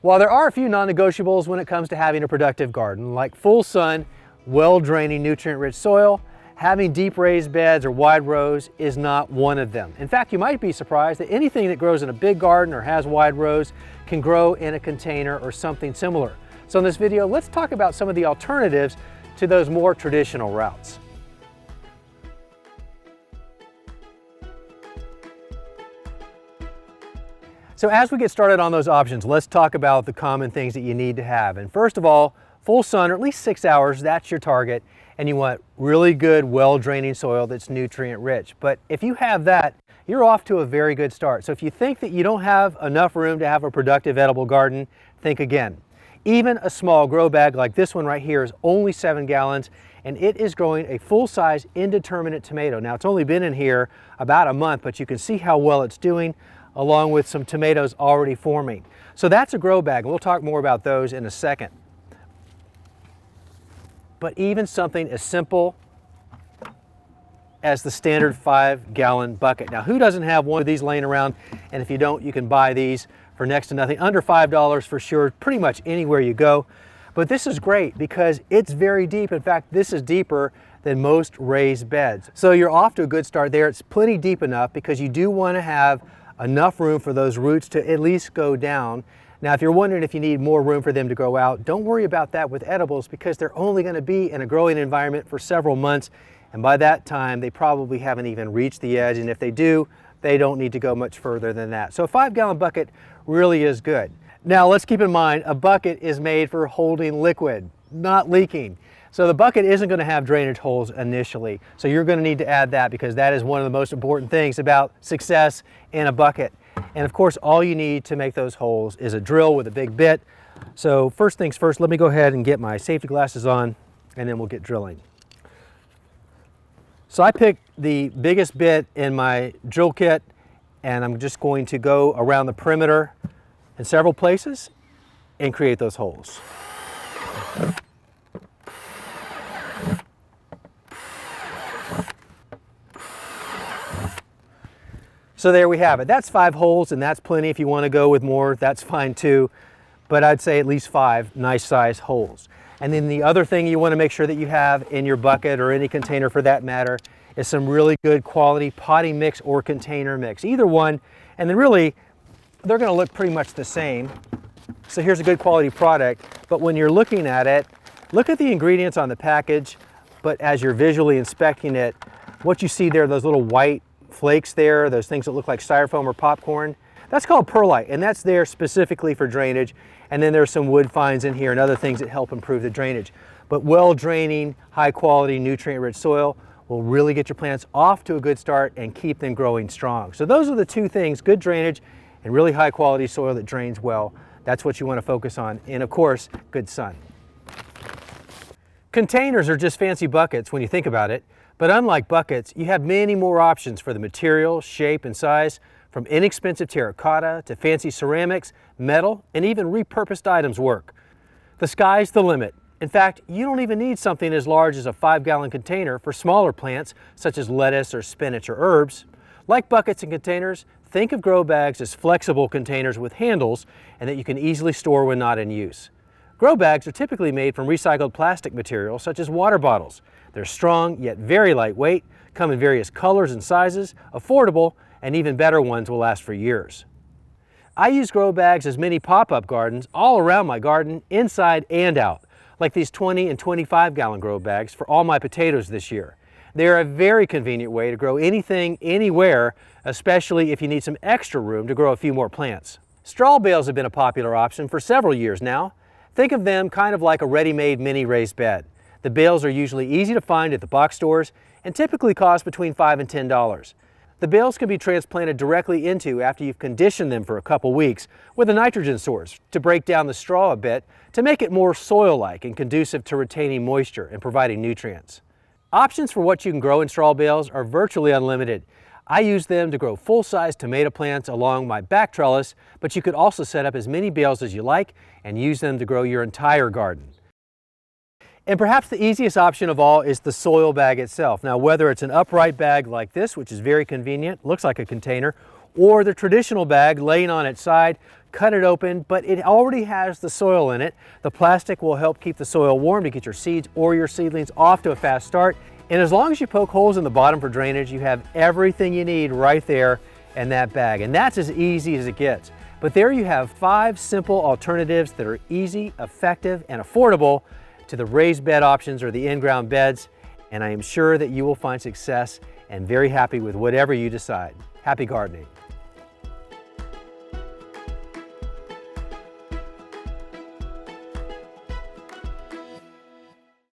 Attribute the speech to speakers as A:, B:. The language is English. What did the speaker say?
A: While there are a few non-negotiables when it comes to having a productive garden, like full sun, well-draining, nutrient-rich soil, having deep raised beds or wide rows is not one of them. In fact, you might be surprised that anything that grows in a big garden or has wide rows can grow in a container or something similar. So in this video, let's talk about some of the alternatives to those more traditional routes. So as we get started on those options, let's talk about the common things that you need to have. And first of all, full sun, or at least 6 hours, that's your target. And you want really good, well-draining soil that's nutrient rich. But if you have that, you're off to a very good start. So if you think that you don't have enough room to have a productive edible garden, think again. Even a small grow bag like this one right here is only 7 gallons, and it is growing a full-size indeterminate tomato. Now, it's only been in here about a month, but you can see how well it's doing, along with some tomatoes already forming. So that's a grow bag, and we'll talk more about those in a second. But even something as simple as the standard 5-gallon bucket. Now, who doesn't have one of these laying around? And if you don't, you can buy these for next to nothing, under $5 for sure, pretty much anywhere you go. But this is great because it's very deep. In fact, this is deeper than most raised beds. So you're off to a good start there. It's plenty deep enough because you do want to have enough room for those roots to at least go down. Now, if you're wondering if you need more room for them to grow out, don't worry about that with edibles because they're only going to be in a growing environment for several months. And by that time, they probably haven't even reached the edge. And if they do, they don't need to go much further than that. So a 5-gallon bucket really is good. Now, let's keep in mind, a bucket is made for holding liquid, not leaking. So the bucket isn't going to have drainage holes initially. So you're going to need to add that because that is one of the most important things about success in a bucket. And of course, all you need to make those holes is a drill with a big bit. So first things first, let me go ahead and get my safety glasses on and then we'll get drilling. So I picked the biggest bit in my drill kit and I'm just going to go around the perimeter in several places and create those holes. So there we have it. That's 5 holes, and that's plenty. If you want to go with more, that's fine too. But I'd say at least 5 nice size holes. And then the other thing you want to make sure that you have in your bucket or any container for that matter is some really good quality potting mix or container mix. Either one, and then really they're going to look pretty much the same. So here's a good quality product, but when you're looking at it, look at the ingredients on the package, but as you're visually inspecting it, what you see there, those little white flakes there, those things that look like styrofoam or popcorn, that's called perlite, and that's there specifically for drainage. And then there's some wood fines in here and other things that help improve the drainage. But well-draining, high-quality, nutrient-rich soil will really get your plants off to a good start and keep them growing strong. So those are the two things, good drainage and really high-quality soil that drains well. That's what you want to focus on. And of course, good sun. Containers are just fancy buckets when you think about it. But unlike buckets, you have many more options for the material, shape, and size, from inexpensive terracotta to fancy ceramics, metal, and even repurposed items work. The sky's the limit. In fact, you don't even need something as large as a 5-gallon container for smaller plants, such as lettuce or spinach or herbs. Like buckets and containers, think of grow bags as flexible containers with handles and that you can easily store when not in use. Grow bags are typically made from recycled plastic material, such as water bottles. They're strong, yet very lightweight, come in various colors and sizes, affordable, and even better ones will last for years. I use grow bags as mini pop-up gardens all around my garden, inside and out, like these 20 and 25-gallon grow bags for all my potatoes this year. They're a very convenient way to grow anything, anywhere, especially if you need some extra room to grow a few more plants. Straw bales have been a popular option for several years now. Think of them kind of like a ready-made mini raised bed. The bales are usually easy to find at the box stores and typically cost between $5 and $10. The bales can be transplanted directly into after you've conditioned them for a couple weeks with a nitrogen source to break down the straw a bit to make it more soil-like and conducive to retaining moisture and providing nutrients. Options for what you can grow in straw bales are virtually unlimited. I use them to grow full-size tomato plants along my back trellis, but you could also set up as many bales as you like and use them to grow your entire garden. And perhaps the easiest option of all is the soil bag itself. Now, whether it's an upright bag like this, which is very convenient, looks like a container, or the traditional bag laying on its side, cut it open, but it already has the soil in it. The plastic will help keep the soil warm to get your seeds or your seedlings off to a fast start. And as long as you poke holes in the bottom for drainage, you have everything you need right there in that bag. And that's as easy as it gets. But there you have 5 simple alternatives that are easy, effective, and affordable to the raised bed options or the in-ground beds. And I am sure that you will find success and very happy with whatever you decide. Happy gardening.